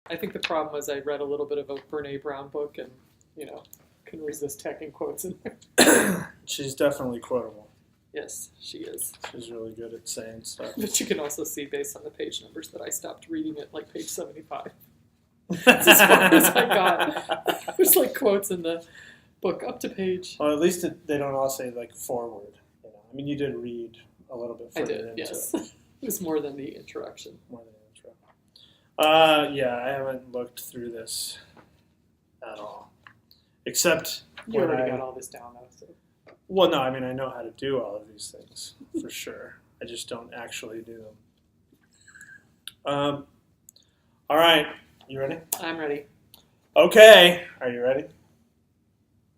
I think the problem was I read a little bit of a Brene Brown book and, couldn't resist tacking quotes in there. She's definitely quotable. Yes, she is. She's really good at saying stuff. But you can also see based on the page numbers that I stopped reading at like page 75. That's as far as I got. There's like quotes in the book up to page. Well, at least they don't all say like forward. I mean, you did read a little bit further into yes. it. It was more than the introduction. More than the intro. Yeah, I haven't looked through this at all. Except you already got all this down, though. So. Well, no, I mean, I know how to do all of these things, for sure. I just don't actually do them. All right. You ready? I'm ready. Okay. Are you ready?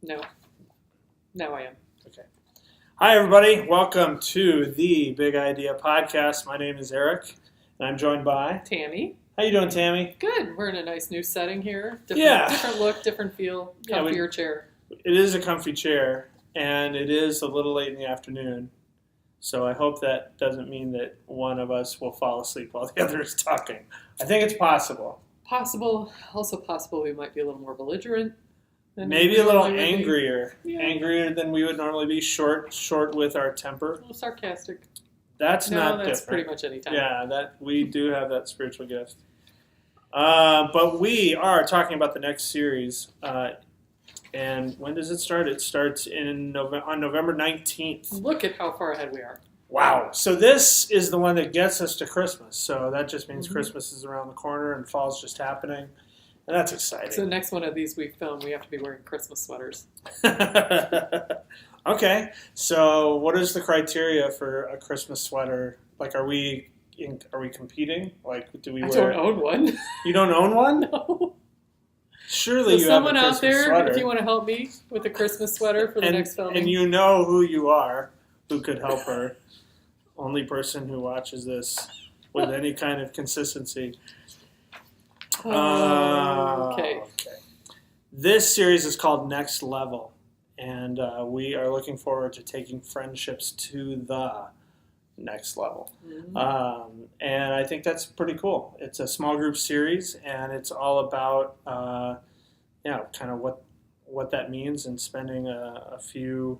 No. Now I am. Okay. Hi, everybody. Welcome to the Big Idea Podcast. My name is Eric, and I'm joined by... Tammy. How you doing, Tammy? Good. We're in a nice new setting here. Different look, different feel, comfier chair. It is a comfy chair, and it is a little late in the afternoon. So I hope that doesn't mean that one of us will fall asleep while the other is talking. I think it's possible. Possible. Also possible we might be a little more belligerent. Maybe a little angrier. Yeah. Angrier than we would normally be. Short with our temper. A little sarcastic. That's not that's different. Pretty much any time. Yeah, that we do have that spiritual gift. But we are talking about the next series. And when does it start? It starts on November 19th. Look at how far ahead we are. Wow. So this is the one that gets us to Christmas. So that just means Christmas is around the corner and fall's just happening. And that's exciting. So the next one of these we film, we have to be wearing Christmas sweaters. Okay. So what is the criteria for a Christmas sweater? Like, are we competing? Like, do we wear... I don't own one. You don't own one? No. Surely so you have a Christmas Christmas out there, sweater. If you want to help me with a Christmas sweater for the next filming. And you know who you are, who could help her. Only person who watches this with any kind of consistency. Okay. This series is called Next Level, and we are looking forward to taking friendships to the next level. Mm-hmm. And I think that's pretty cool. It's a small group series, and it's all about kind of what that means, and spending a few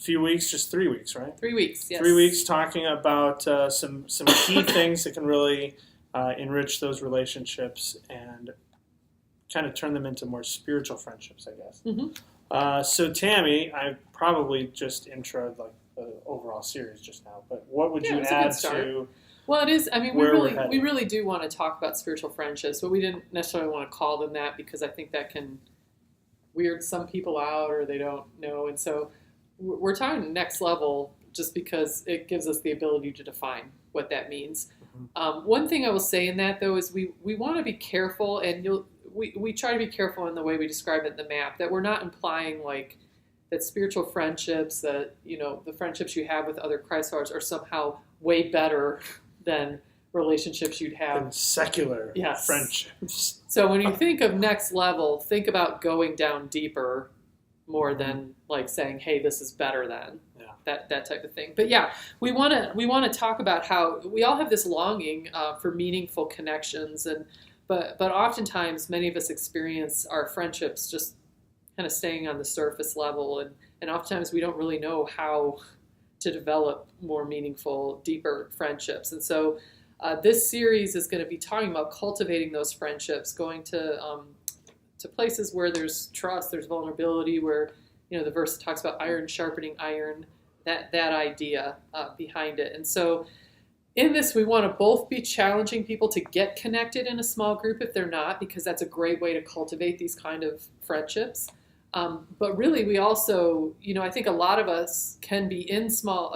weeks, just 3 weeks, right? 3 weeks, yes. 3 weeks talking about some key things that can really enrich those relationships and kind of turn them into more spiritual friendships, I guess. Mm-hmm. So Tammy, I probably just introed like the overall series just now, but what would you add to? Well, it is. I mean, we really do want to talk about spiritual friendships, but we didn't necessarily want to call them that because I think that can weird some people out or they don't know, and so we're talking next level just because it gives us the ability to define what that means. Mm-hmm. One thing I will say in that though is we want to be careful, and we try to be careful in the way we describe it in the map, that we're not implying like that spiritual friendships, that the friendships you have with other Christ followers are somehow way better than relationships you'd have in secular friendships. So when you think of next level, think about going down deeper more than like saying, hey, this is better than that type of thing. But yeah, we want to talk about how we all have this longing for meaningful connections, but oftentimes many of us experience our friendships just kind of staying on the surface level, and oftentimes we don't really know how to develop more meaningful, deeper friendships. And so this series is going to be talking about cultivating those friendships, going to places where there's trust, there's vulnerability, where the verse talks about iron sharpening iron, that idea behind it. And so in this, we want to both be challenging people to get connected in a small group if they're not, because that's a great way to cultivate these kind of friendships. But really, we also, I think a lot of us can be in a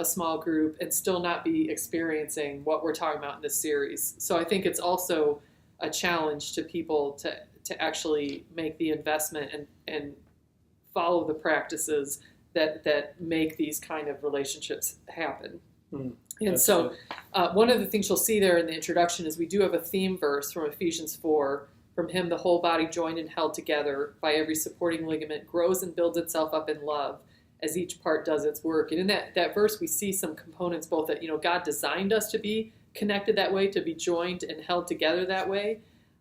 small group and still not be experiencing what we're talking about in this series. So I think it's also a challenge to people to actually make the investment and follow the practices that make these kind of relationships happen. And so one of the things you'll see there in the introduction is we do have a theme verse from Ephesians 4. From him, the whole body joined and held together by every supporting ligament grows and builds itself up in love as each part does its work. And in that verse, we see some components both that, God designed us to be connected that way, to be joined and held together that way.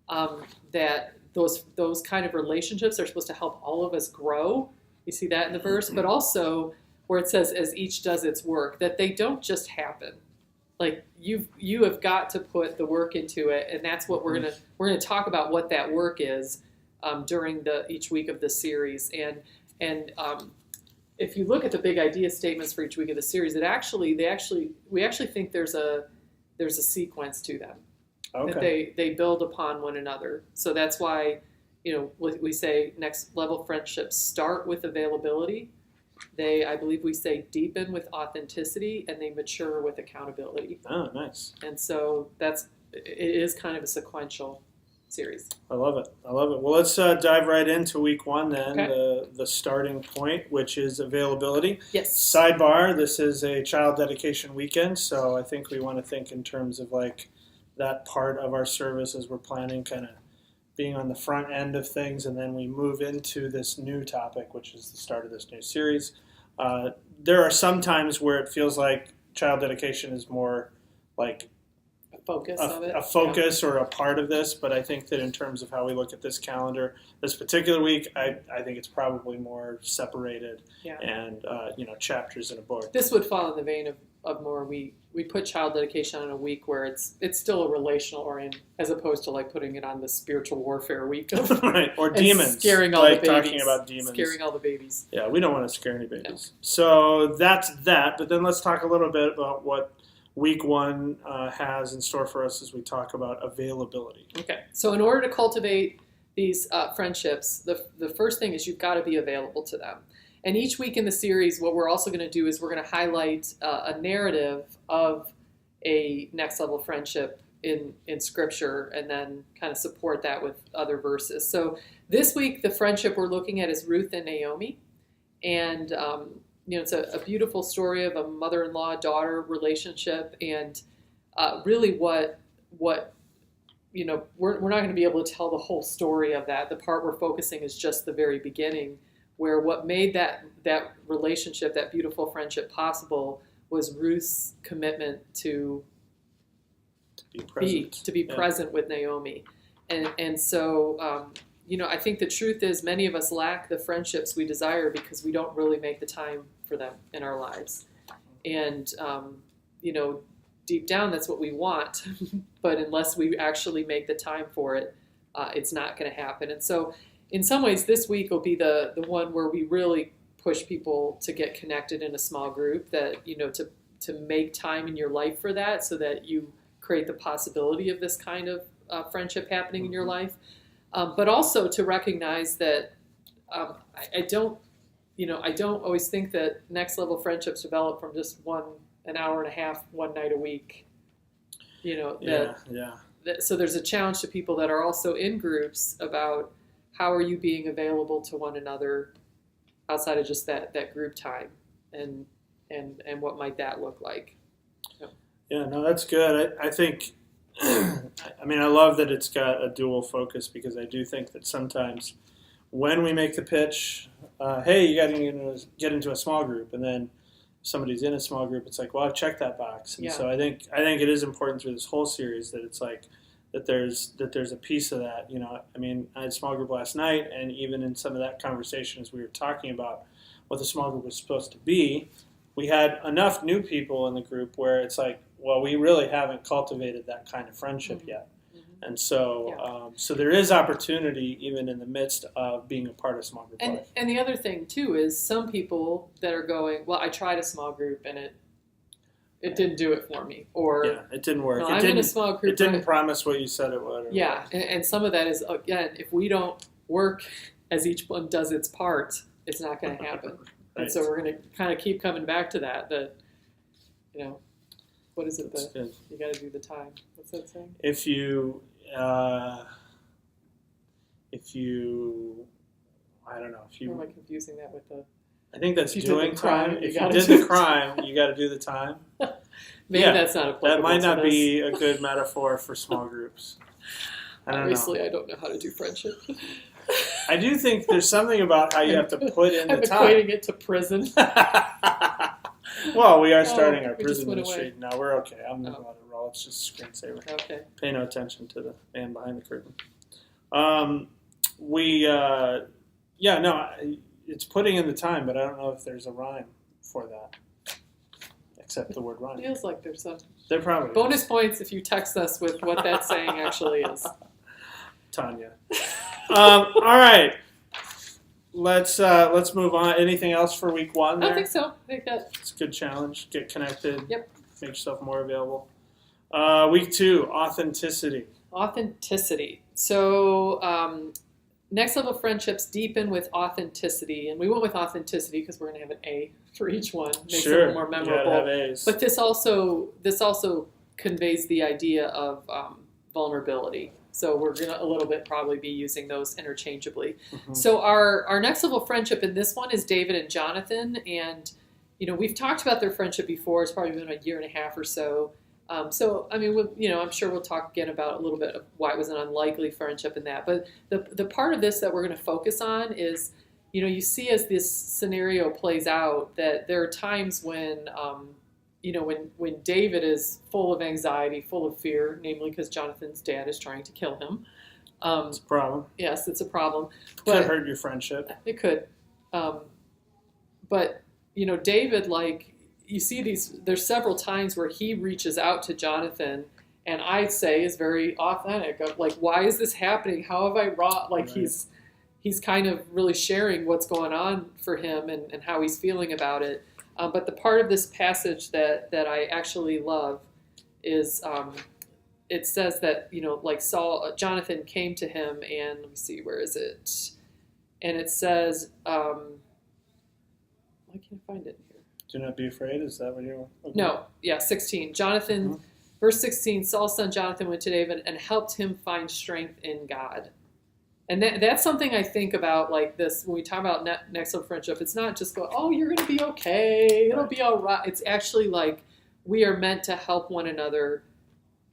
that those kind of relationships are supposed to help all of us grow. You see that in the verse, but also where it says, as each does its work, that they don't just happen. Like you have got to put the work into it, and that's what we're gonna talk about, what that work is during each week of the series. And if you look at the big idea statements for each week of the series, we actually think there's a sequence to them. Okay. That they build upon one another. So that's why, we say next level friendships start with availability. I believe we say deepen with authenticity, and they mature with accountability. Oh, nice. And so it is kind of a sequential series. I love it. Well, let's dive right into week 1 then, okay. The starting point, which is availability. Yes. Sidebar, this is a child dedication weekend, so I think we want to think in terms of like that part of our service as we're planning, kind of being on the front end of things, and then we move into this new topic, which is the start of this new series. There are some times where it feels like child dedication is more like a focus of it. A focus or a part of this, but I think that in terms of how we look at this calendar, this particular week, I think it's probably more separated and chapters in a book. This would fall in the vein of more we put child dedication on a week where it's still a relational orient, as opposed to like putting it on the spiritual warfare week of right, or demons, scaring all the babies, talking about demons, scaring all the babies. Yeah, we don't want to scare any babies. No. So that's that. But then let's talk a little bit about what week 1 has in store for us as we talk about availability. Okay, so in order to cultivate these friendships, the first thing is you've got to be available to them. And each week in the series, what we're also going to do is we're going to highlight a narrative of a next level friendship in Scripture, and then kind of support that with other verses. So this week, the friendship we're looking at is Ruth and Naomi. And, it's a beautiful story of a mother-in-law-daughter relationship. And really what we're not going to be able to tell the whole story of that. The part we're focusing is just the very beginning, where what made that relationship, that beautiful friendship possible, was Ruth's commitment to be present with Naomi. And so, I think the truth is many of us lack the friendships we desire because we don't really make the time for them in our lives. And, deep down, that's what we want. But unless we actually make the time for it, it's not going to happen. And so in some ways, this week will be the one where we really push people to get connected in a small group, that, to make time in your life for that, so that you create the possibility of this kind of friendship happening in your life. But also to recognize that I don't always think that next level friendships develop from just an hour and a half, one night a week. So there's a challenge to people that are also in groups about how are you being available to one another outside of just that group time, and what might that look like? Yeah, no, that's good. I think, I love that it's got a dual focus, because I do think that sometimes when we make the pitch, hey, you got to get into a small group, and then somebody's in a small group, it's like, well, I've checked that box. And so I think it is important through this whole series that it's like, that there's a piece of that. I had a small group last night, and even in some of that conversation as we were talking about what the small group was supposed to be, we had enough new people in the group where it's like, well, we really haven't cultivated that kind of friendship yet. Mm-hmm. And so so there is opportunity even in the midst of being a part of small group life. And the other thing, too, is some people that are going, well, I tried a small group and it didn't do it for me. Or it didn't work. No, I'm in a small group. It didn't promise what you said it would. And some of that is, again, if we don't work as each one does its part, it's not going to happen. Right. And so we're going to kind of keep coming back to that, what is it? You got to do the time. What's that saying? If you, I don't know. Or am I confusing that with the? I think that's doing crime. If you did the crime, you got to do the time. Maybe that's not applicable. That might not be a good metaphor for small goops. Obviously, I don't know how to do friendship. I do think there's something about how you have to put in the time. I'm equating it to prison. Well, we are starting our prison ministry. No, we're okay. I'm going to let it roll. It's just a screensaver. Okay. Pay no attention to the man behind the curtain. It's putting in the time, but I don't know if there's a rhyme for that, except the word rhyme. Feels like there's a there probably bonus is. Points if you text us with what that saying actually is. Tanya. All right. Let's move on. Anything else for week 1 there? I don't think so. I think that It's a good challenge. Get connected. Yep. Make yourself more available. Week 2, authenticity. Authenticity. So next level friendships deepen with authenticity, and we went with authenticity because we're going to have an A for each one. Makes it a little more memorable. Have A's. But this also conveys the idea of vulnerability. So we're going to a little bit probably be using those interchangeably. Mm-hmm. So our next level friendship in this one is David and Jonathan, and we've talked about their friendship before. It's probably been a year and a half or so. I'm sure we'll talk again about a little bit of why it was an unlikely friendship in that. But the part of this that we're going to focus on is, you see as this scenario plays out that there are times when, when David is full of anxiety, full of fear, namely because Jonathan's dad is trying to kill him. It's a problem. Yes, it's a problem. Could hurt your friendship. It could. But, David, you see there's several times where he reaches out to Jonathan, and I'd say is very authentic of why is this happening? How have I wrought? Right. He's kind of really sharing what's going on for him and how he's feeling about it. But the part of this passage that I actually love is it says that, Jonathan came to him, and let me see, where is it? And it says, why can't I find it here? Do not be afraid. Is that what you're? Okay. No, yeah, 16. Jonathan, verse 16. Saul's son Jonathan went to David and helped him find strength in God. And that's something I think about this when we talk about next level friendship. It's not just go, oh, you're going to be okay. It'll be all right. It's actually we are meant to help one another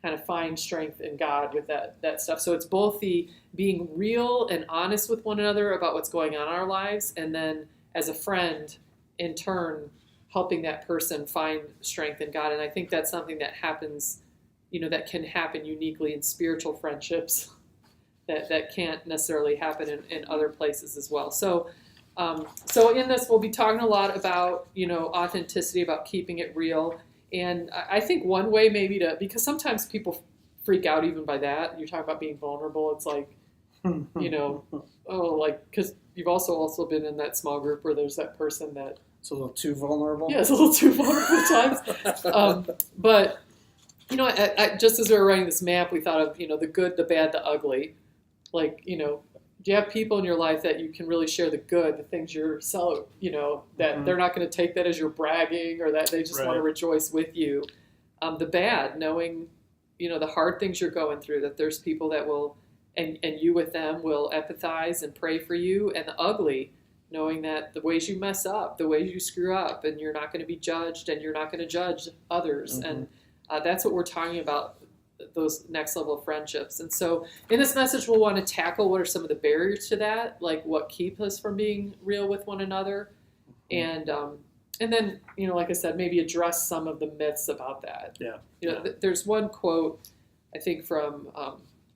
kind of find strength in God with that stuff. So it's both the being real and honest with one another about what's going on in our lives, and then as a friend, in turn, helping that person find strength in God. And I think that's something that happens, that can happen uniquely in spiritual friendships that can't necessarily happen in other places as well. So in this, we'll be talking a lot about, authenticity, about keeping it real. And I think one way maybe because sometimes people freak out even by that. You're talking about being vulnerable. It's because you've also been in that small group where there's that person that, it's a little too vulnerable. Yeah, it's a little too vulnerable at times. But, I, just as we were writing this map, we thought of, the good, the bad, the ugly. Do you have people in your life that you can really share the good, the things you're selling, that they're not going to take that as you're bragging or that they just want to rejoice with you. The bad, knowing, the hard things you're going through, that there's people that will, and you with them will empathize and pray for you. And the ugly, knowing that the ways you mess up, the ways you screw up, and you're not going to be judged, and you're not going to judge others. And that's what we're talking about, those next level of friendships. And so in this message, we'll want to tackle what are some of the barriers to that, what keep us from being real with one another. And then, like I said, maybe address some of the myths about that. Yeah. There's one quote, I think, from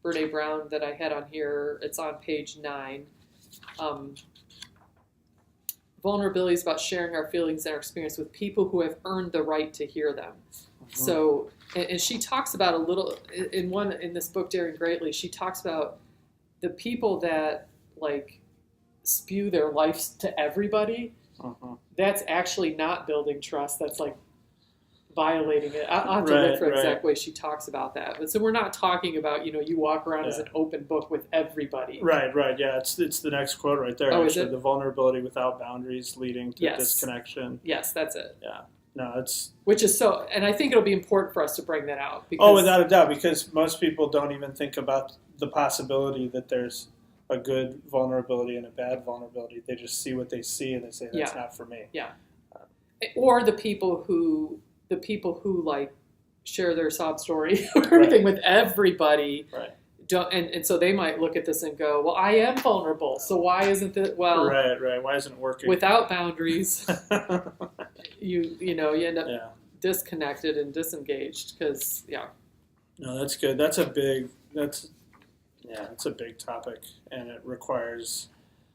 Brene Brown that I had on here. It's on page 9. Vulnerability is about sharing our feelings and our experience with people who have earned the right to hear them. So, and she talks about a little in this book, Daring Greatly. She talks about the people that spew their lives to everybody. That's actually not building trust. That's violating it. I'll have to look for the exact way she talks about that. But so we're not talking about, you walk around as an open book with everybody. Right. Yeah, it's the next quote right there. Oh, actually, is it? The vulnerability without boundaries leading to disconnection. Yes, that's it. Yeah. No, it's... Which is so... And I think it'll be important for us to bring that out. Because, without a doubt, because most people don't even think about the possibility that there's a good vulnerability and a bad vulnerability. They just see what they see and they say, that's not for me. Yeah. Or the people who share their sob story or everything with everybody. Right. And so they might look at this and go, well, I am vulnerable, so why isn't it, Right. Why isn't it working? Without boundaries, you end up disconnected and disengaged because, No, that's good. That's Yeah, it's a big topic, and it requires...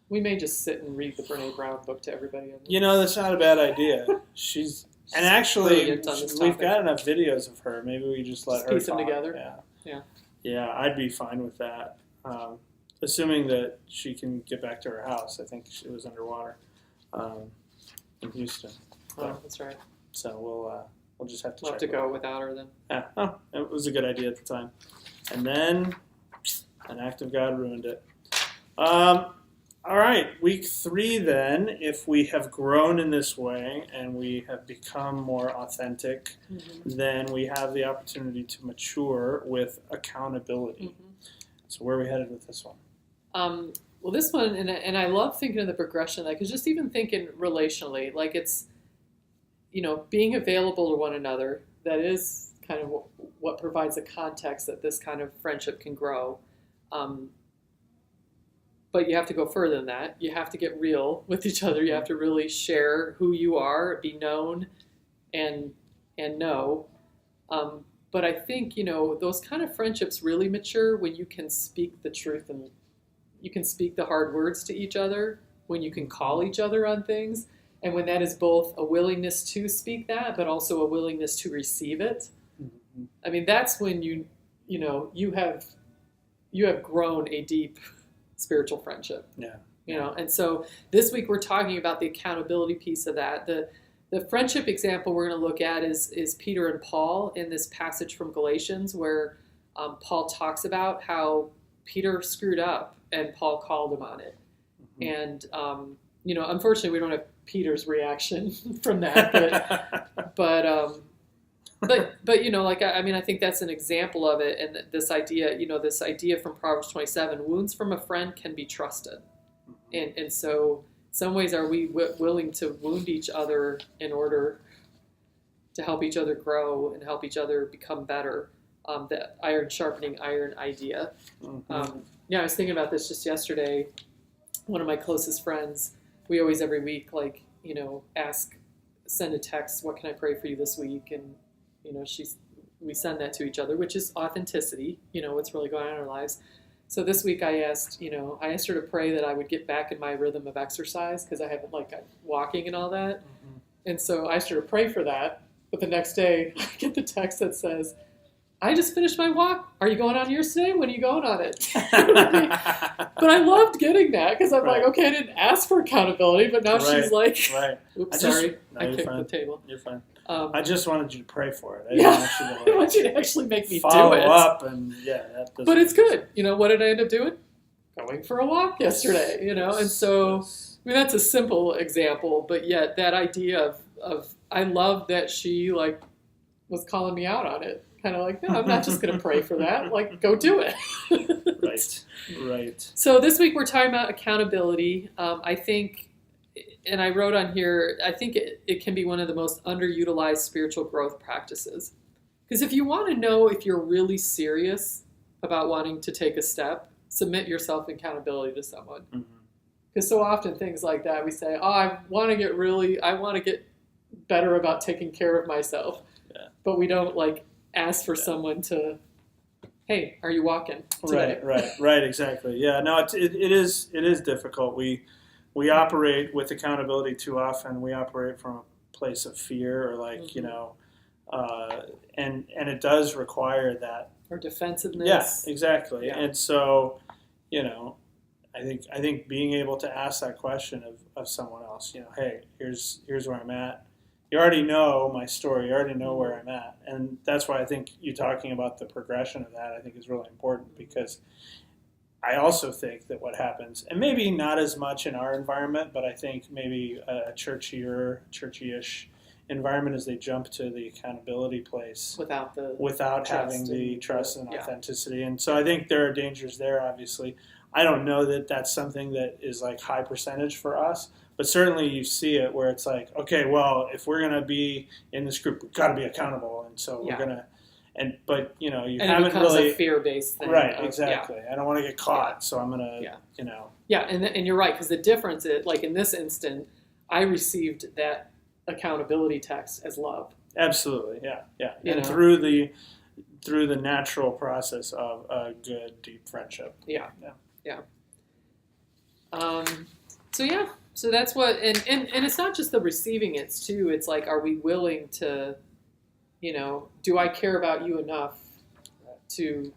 We may just sit and read the Brene Brown book to everybody. That's not a bad idea. She's and actually, we've got enough videos of her. Maybe we just let her piece them talk. together. Yeah, I'd be fine with that. Assuming that she can get back to her house. I think it was underwater in Houston. That's right. So we'll just have to We'll have to go without her then. Yeah. Oh, it was a good idea at the time. And then an act of God ruined it. All right, week 3 then, if we have grown in this way and we have become more authentic, then we have the opportunity to mature with accountability. So where are we headed with this one? Well, this one, and I love thinking of the progression of that, because just even thinking relationally, like it's, being available to one another, that is kind of what provides a context that this kind of friendship can grow. But you have to go further than that. You have to get real with each other. You have to really share who you are, be known, and know. But I think, those kind of friendships really mature when you can speak the truth and you can speak the hard words to each other, when you can call each other on things, and when that is both a willingness to speak that, but also a willingness to receive it. I mean, that's when you have grown a deep spiritual friendship. And so this week we're talking about the accountability piece of that. The friendship example we're going to look at is Peter and Paul in this passage from Galatians, where Paul talks about how Peter screwed up and Paul called him on it. And unfortunately we don't have Peter's reaction from that, but I think that's an example of it. And this idea from Proverbs 27, wounds from a friend can be trusted. And so in some ways, are we willing to wound each other in order to help each other grow and help each other become better? The iron sharpening iron idea. I was thinking about this just yesterday. One of my closest friends, we always every week, send a text, what can I pray for you this week? And we send that to each other, which is authenticity, what's really going on in our lives. So this week I asked her to pray that I would get back in my rhythm of exercise, because I haven't got walking and all that. And so I asked her to pray for that. But the next day I get the text that says, I just finished my walk. Are you going on yours today? When are you going on it? But I loved getting that, because I'm like, okay, I didn't ask for accountability, but now she's like, oops, sorry, I kicked the table. You're fine. I just wanted you to pray for it. I want you to actually make me follow do it. Up and but it's good. What did I end up doing? Going for a walk yesterday. And so that's a simple example, but yet that idea of I love that she was calling me out on it. Kind of like, no, I'm not just going to pray for that. Go do it. Right. So this week we're talking about accountability. I think, and I wrote on here, I think it can be one of the most underutilized spiritual growth practices. Because if you want to know if you're really serious about wanting to take a step, submit yourself in accountability to someone. Because so often things like that, we say, I want to get better about taking care of myself. But we don't ask for someone to, hey, are you walking today? Right, exactly. Yeah, no, it is difficult. We operate with accountability too often. We operate from a place of fear, or and it does require that, or defensiveness. Yeah, exactly. Yeah. And so, I think being able to ask that question of someone else, hey, here's where I'm at. You already know my story. You already know where I'm at. And that's why I think you talking about the progression of that, I think is really important, because I also think that what happens, and maybe not as much in our environment, but I think maybe a churchy-ish environment, is they jump to the accountability place without having the trust and authenticity. And so I think there are dangers there, obviously. I don't know that that's something that is high percentage for us. But certainly you see it where it's okay, well, if we're going to be in this group, we've got to be accountable. And so we're going to, but you haven't really. A fear-based thing. Right, exactly. I don't want to get caught, so I'm going to, Yeah, and you're right, because the difference is, in this instant, I received that accountability text as love. Absolutely, yeah. And through through the natural process of a good, deep friendship. Yeah. So that's what, and it's not just the receiving it too. It's like, are we willing to, do I care about you enough to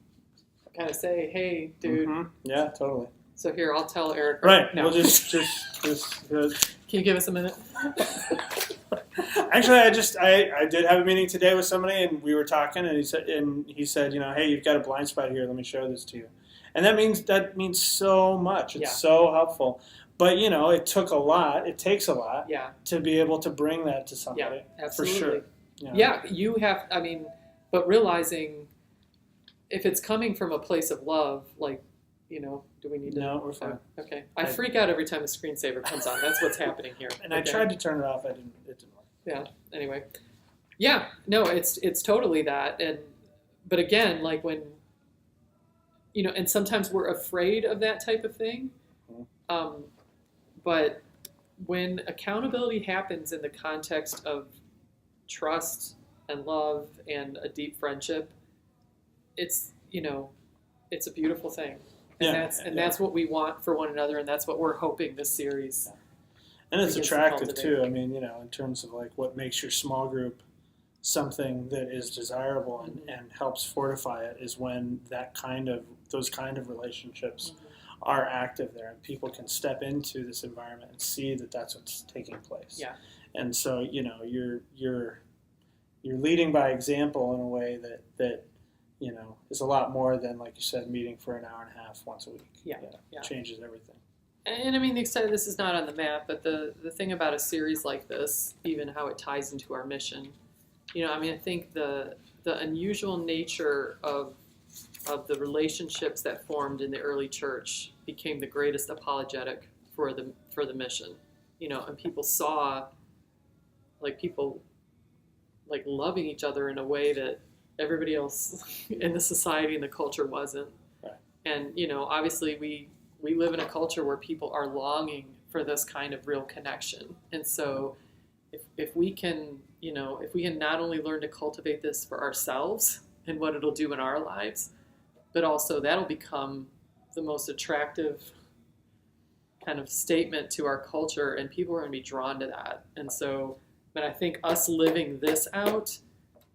kind of say, hey, dude. Mm-hmm. Yeah, totally. So here, I'll tell Eric. Right. No. We'll just. Can you give us a minute? Actually, I did have a meeting today with somebody, and we were talking, and he said, hey, you've got a blind spot here. Let me show this to you. And that means so much. It's so helpful. But it took a lot. It takes a lot. To be able to bring that to somebody. Yeah, absolutely. For sure. Yeah, you have. But realizing if it's coming from a place of love, like, do we need to? No, we're fine. Okay. I freak out every time the screensaver comes on. That's what's happening here. And I tried to turn it off. It didn't work. Yeah. Anyway. Yeah. No, it's totally that. But again, like when, and sometimes we're afraid of that type of thing. But when accountability happens in the context of trust and love and a deep friendship, it's a beautiful thing. And that's what we want for one another, and that's what we're hoping this series. And it's attractive too. In terms of like what makes your small group something that is desirable and helps fortify it is when those kind of relationships are active there, and people can step into this environment and see that that's what's taking place. Yeah. And so you're leading by example in a way that is a lot more than, like you said, meeting for an hour and a half once a week. Yeah. Changes everything. And the extent this is not on the map, but the thing about a series like this, even how it ties into our mission, I think the unusual nature of the relationships that formed in the early church became the greatest apologetic for the mission, and people saw people loving each other in a way that everybody else in the society and the culture wasn't. Right. And obviously we live in a culture where people are longing for this kind of real connection, and so if we can not only learn to cultivate this for ourselves and what it'll do in our lives, but also that'll become the most attractive kind of statement to our culture, and people are going to be drawn to that. And so, but I think us living this out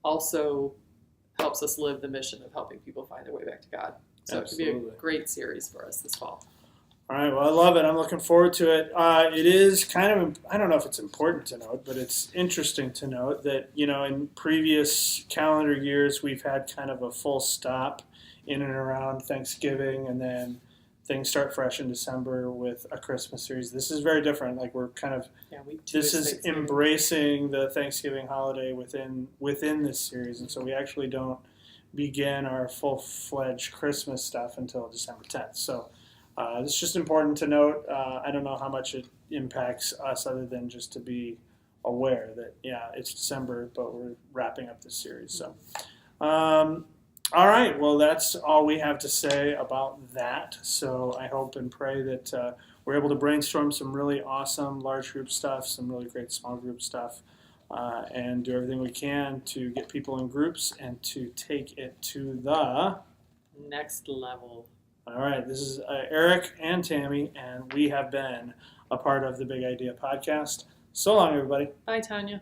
also helps us live the mission of helping people find their way back to God. So Absolutely. It could be a great series for us this fall. All right, well, I love it. I'm looking forward to it. It is kind of, I don't know if it's important to note, but it's interesting to note that, in previous calendar years, we've had kind of a full stop in and around Thanksgiving, and then things start fresh in December with a Christmas series. This is very different. Like, we're kind of, this is embracing the Thanksgiving holiday within this series, and so we actually don't begin our full-fledged Christmas stuff until December 10th. So it's just important to note. I don't know how much it impacts us other than just to be aware that, it's December, but we're wrapping up this series. So, all right, well, that's all we have to say about that. So I hope and pray that we're able to brainstorm some really awesome large group stuff, some really great small group stuff, and do everything we can to get people in groups and to take it to the next level. All right, this is Eric and Tammy, and we have been a part of the Big Idea Podcast. So long, everybody. Bye, Tanya.